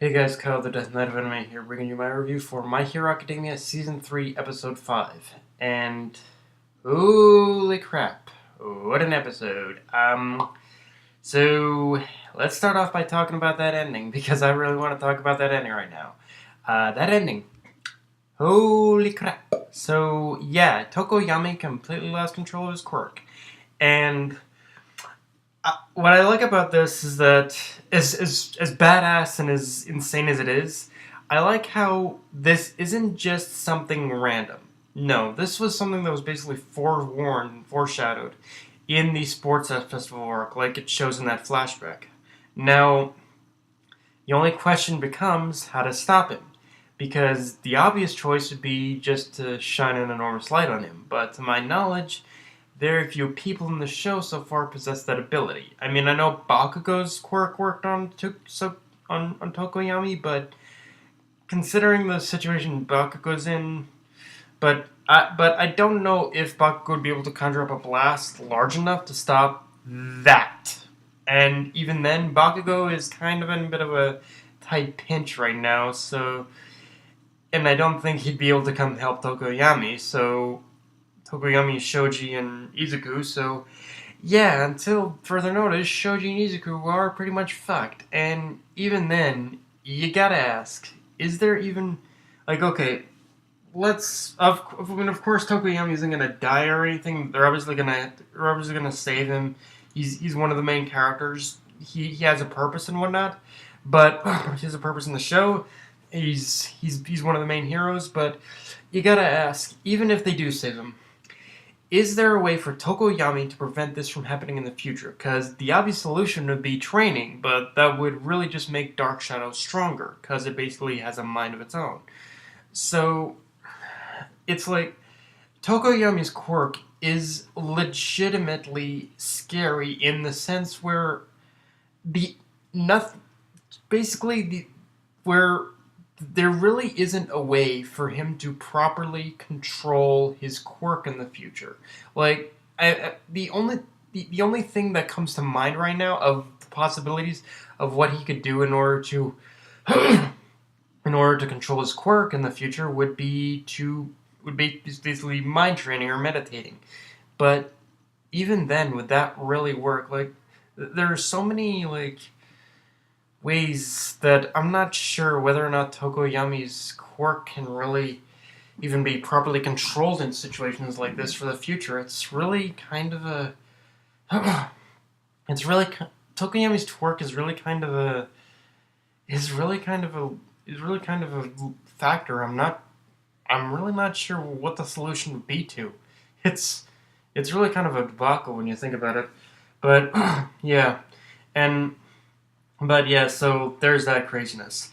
Hey guys, Kyle the Death Knight of Anime here, bringing you my review for My Hero Academia Season 3, Episode 5. And holy crap, what an episode. So let's start off by talking about that ending, because I really want to talk about that ending right now. That ending. Holy crap. So yeah, Tokoyami completely lost control of his quirk. And what I like about this is that, as badass and as insane as it is, I like how this isn't just something random. No, this was something that was basically forewarned, foreshadowed in the Sports Festival arc, like it shows in that flashback. Now, the only question becomes how to stop him, because the obvious choice would be just to shine an enormous light on him, but to my knowledge, very few people in the show so far possess that ability. I mean, I know Bakugo's quirk worked on Tokoyami, but considering the situation Bakugo's in, but I don't know if Bakugo would be able to conjure up a blast large enough to stop that. And even then, Bakugo is kind of in a bit of a tight pinch right now, so... And I don't think he'd be able to come help Tokoyami, so... Tokoyami, Shoji, and Izuku, so... Yeah, until further notice, Shoji and Izuku are pretty much fucked. And even then, you gotta ask, is there even... Like, okay, let's... Of course Tokoyami isn't gonna die or anything. They're obviously gonna save him. He's one of the main characters. He has a purpose and whatnot, but he has a purpose in the show. He's one of the main heroes, but you gotta ask, even if they do save him, is there a way for Tokoyami to prevent this from happening in the future? Because the obvious solution would be training, but that would really just make Dark Shadow stronger, because it basically has a mind of its own. So, it's like, Tokoyami's quirk is legitimately scary in the sense where where there really isn't a way for him to properly control his quirk in the future. Like, the only thing that comes to mind right now of the possibilities of what he could do in order to control his quirk in the future would be basically mind training or meditating. But even then, would that really work? Like, there are so many ways that I'm not sure whether or not Tokoyami's quirk can really even be properly controlled in situations like this for the future. It's really kind of a... Tokoyami's quirk is really kind of a factor. I'm really not sure what the solution would be to. It's really kind of a debacle when you think about it. But yeah. But yeah, so there's that craziness.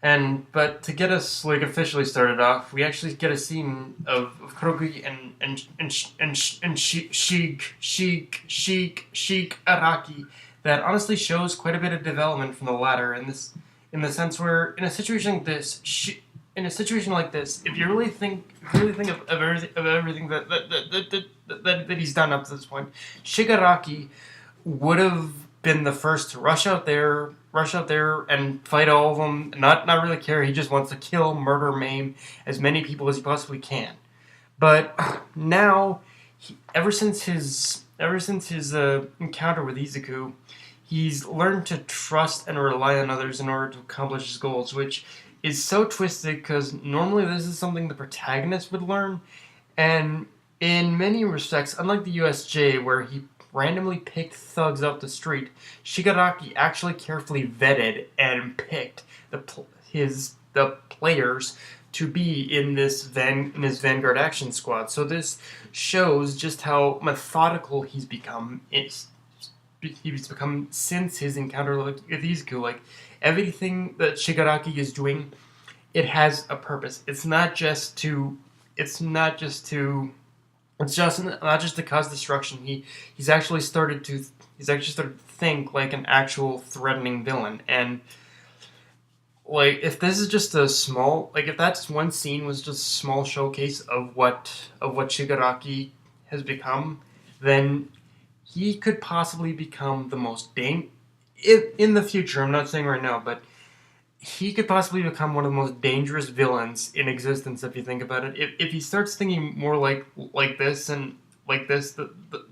But to get us officially started off, we actually get a scene of Kurogi and Shigaraki that honestly shows quite a bit of development from the latter, in the sense where in a situation like this, if you really think of everything that he's done up to this point, Shigaraki would have been the first to rush out there and fight all of them. Not really care. He just wants to kill, murder, maim as many people as he possibly can. But now, ever since his encounter with Izuku, he's learned to trust and rely on others in order to accomplish his goals, which is so twisted because normally this is something the protagonist would learn, and in many respects, unlike the USJ where he randomly picked thugs off the street, Shigaraki actually carefully vetted and picked the players to be in his Vanguard Action Squad. So this shows just how methodical he's become. He's become since his encounter with Izuku. Like, everything that Shigaraki is doing, it has a purpose. It's not just to cause destruction. He's actually started to think like an actual threatening villain. And like, if this is just if that's one scene was just a small showcase of what Shigaraki has become, then he could possibly become the most in the future. I'm not saying right now, but he could possibly become one of the most dangerous villains in existence if you think about it. If he starts thinking more like this and like this,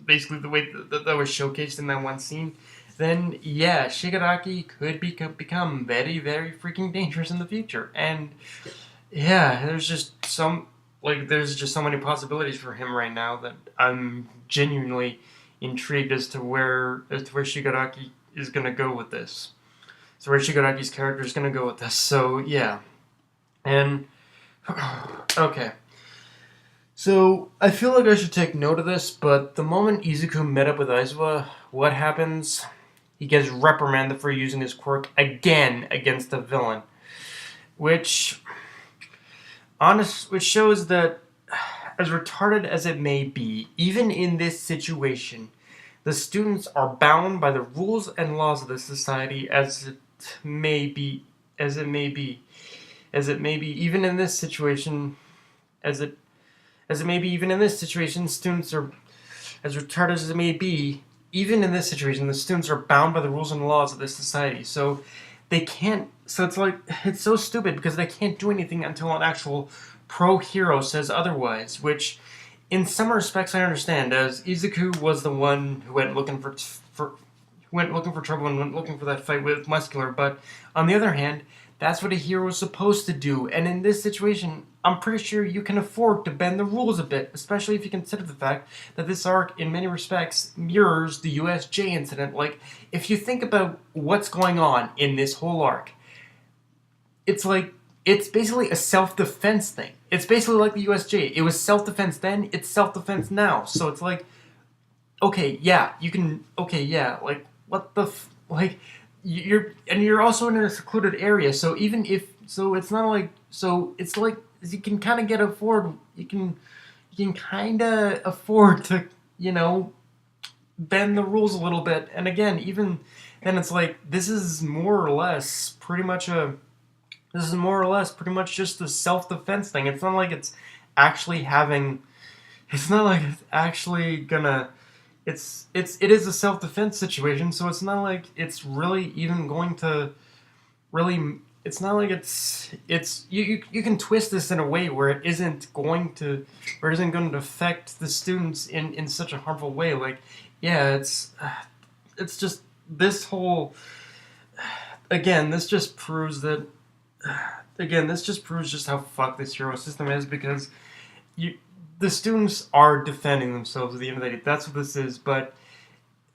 basically the way that was showcased in that one scene, then yeah, Shigaraki could become very, very freaking dangerous in the future. And yeah, there's just so many possibilities for him right now that I'm genuinely intrigued as to where Shigaraki is gonna go with this. So where Shigaraki's character is gonna go with this. So yeah, and okay. So I feel like I should take note of this, but the moment Izuku met up with Aizawa, what happens? He gets reprimanded for using his quirk again against the villain, which which shows that as retarded as it may be, even in this situation, the students are bound by the rules and laws of the society may be, as it may be, as it may be, even in this situation, as it as it may be, even in this situation, students are as retarded as it may be. Even in this situation, the students are bound by the rules and laws of this society. So they can't. So it's so stupid because they can't do anything until an actual pro hero says otherwise. Which, in some respects, I understand, as Izuku was the one who went looking for trouble and went looking for that fight with Muscular. But on the other hand, that's what a hero is supposed to do. And in this situation, I'm pretty sure you can afford to bend the rules a bit, especially if you consider the fact that this arc, in many respects, mirrors the USJ incident. Like, if you think about what's going on in this whole arc, it's basically a self-defense thing. It's basically like the USJ. It was self-defense then, it's self-defense now. So it's like, okay, yeah, you can, okay, yeah, like, what the, like, you're also in a secluded area, so even if, so it's not like, so it's like, you can kind of kind of afford to, bend the rules a little bit. And again, even then, it's like, this is more or less pretty much just a self-defense thing. It's not like it's actually having, it's not like it's actually gonna, it is a self-defense situation, so it's not like it's really even going to really, it's not like you can twist this in a way where it isn't going to affect the students in such a harmful way. Like, yeah, it's just this whole, again, this just proves just how fucked this hero system is, because the students are defending themselves at the end of the day. That's what this is. But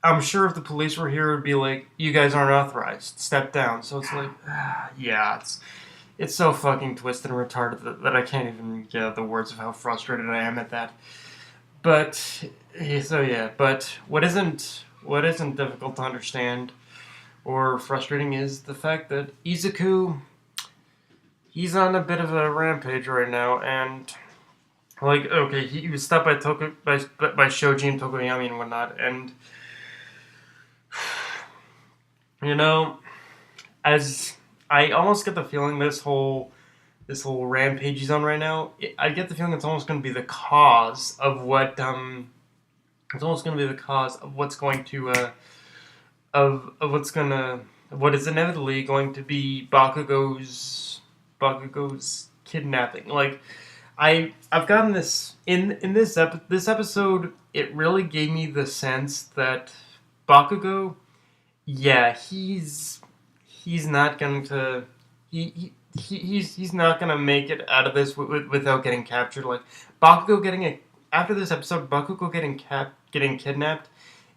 I'm sure if the police were here, it would be like, you guys aren't authorized. Step down. So it's like, yeah, it's so fucking twisted and retarded that I can't even get out the words of how frustrated I am at that. But so yeah. But what isn't difficult to understand or frustrating is the fact that Izuku, he's on a bit of a rampage right now, and like, okay, he was stopped by Shoji and Tokoyami and whatnot, and as I almost get the feeling this whole rampage he's on right now, I get the feeling it's almost going to be the cause of what it's almost going to be the cause of what's going to what is inevitably going to be Bakugo's kidnapping. Like, I've gotten this in this episode. It really gave me the sense that Bakugo, yeah, he's not going to he's not going to make it out of this without getting captured. Like, after this episode, Bakugo getting kidnapped.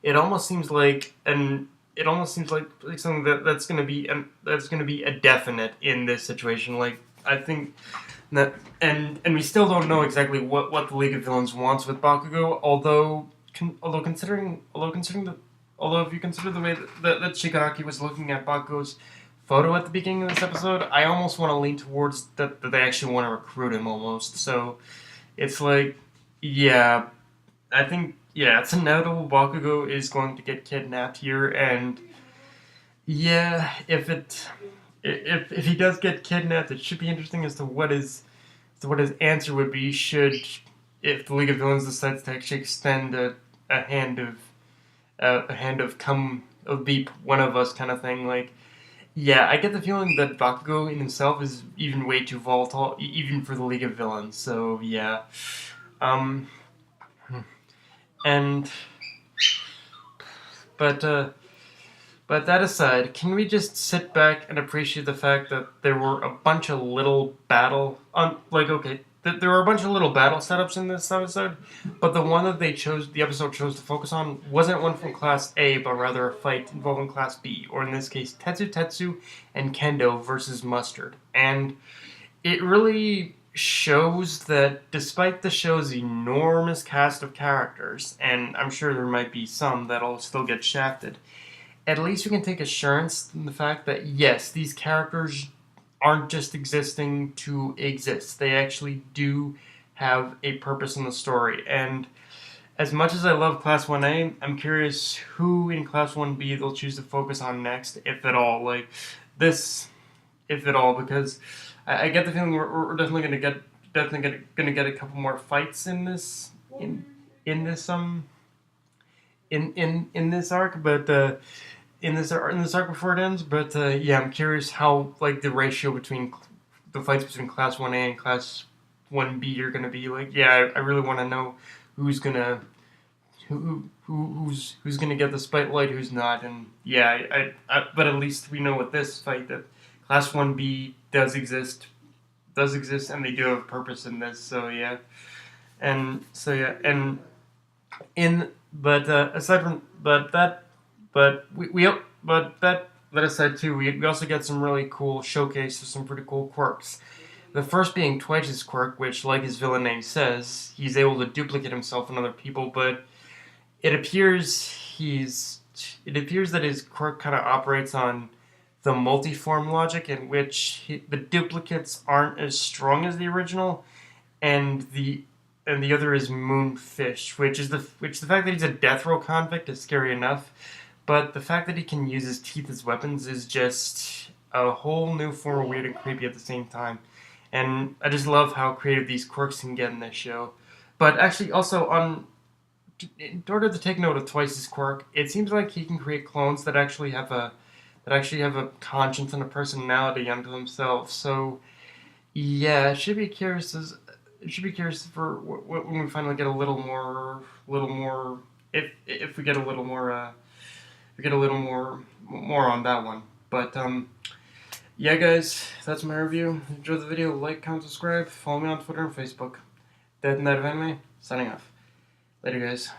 It almost seems like something that's going to be a definite in this situation. Like, I think that, and we still don't know exactly what the League of Villains wants with Bakugo. Although if you consider the way that Shigaraki was looking at Bakugo's photo at the beginning of this episode, I almost want to lean towards that they actually want to recruit him almost. So it's like, yeah, I think, yeah, it's inevitable Bakugo is going to get kidnapped here, and yeah, if he does get kidnapped, it should be interesting as to what his answer would be if the League of Villains decides to actually extend a hand of come of be one of us kind of thing. Like, Yeah, I get the feeling that Bakugo in himself is even way too volatile, even for the League of Villains. So yeah, um, and but but that aside, can we just sit back and appreciate the fact that there were a bunch of little battle there were a bunch of little battle setups in this episode, but the one that the episode chose to focus on wasn't one from Class A, but rather a fight involving Class B, or in this case, Tetsutetsu and Kendo versus Mustard. And it really shows that despite the show's enormous cast of characters, and I'm sure there might be some that'll still get shafted, at least we can take assurance in the fact that yes, these characters aren't just existing to exist. They actually do have a purpose in the story. And as much as I love Class 1A, I'm curious who in Class 1B they'll choose to focus on next, if at all. Like, this, if at all, because I get the feeling we're definitely gonna get a couple more fights in this in this in this arc, but in this arc before it ends. But yeah, I'm curious how like the ratio between the fights between Class 1A and Class 1B are gonna be. Like, yeah, I really want to know who's gonna who's gonna get the spotlight, who's not, and yeah, but at least we know with this fight that Class 1B does exist, and they do have a purpose in this. So yeah, and in but aside from but we but that aside too, we also get some really cool showcase of some pretty cool quirks. The first being Twice's quirk, which, like his villain name says, he's able to duplicate himself in other people, but it appears it appears that his quirk kind of operates on the multiform logic, in which the duplicates aren't as strong as the original, and the other is Moonfish, which the fact that he's a death row convict is scary enough, but the fact that he can use his teeth as weapons is just a whole new form of weird and creepy at the same time. And I just love how creative these quirks can get in this show. But actually, also in order to take note of Twice's quirk, it seems like he can create clones that actually have a conscience and a personality unto themselves. So yeah, it should be curious for when we finally get a little more, if we get a little more, we get a little more on that one. But yeah, guys, that's my review. Enjoy the video, like, comment, subscribe, follow me on Twitter and Facebook. Dead Night of Anime, signing off. Later, guys.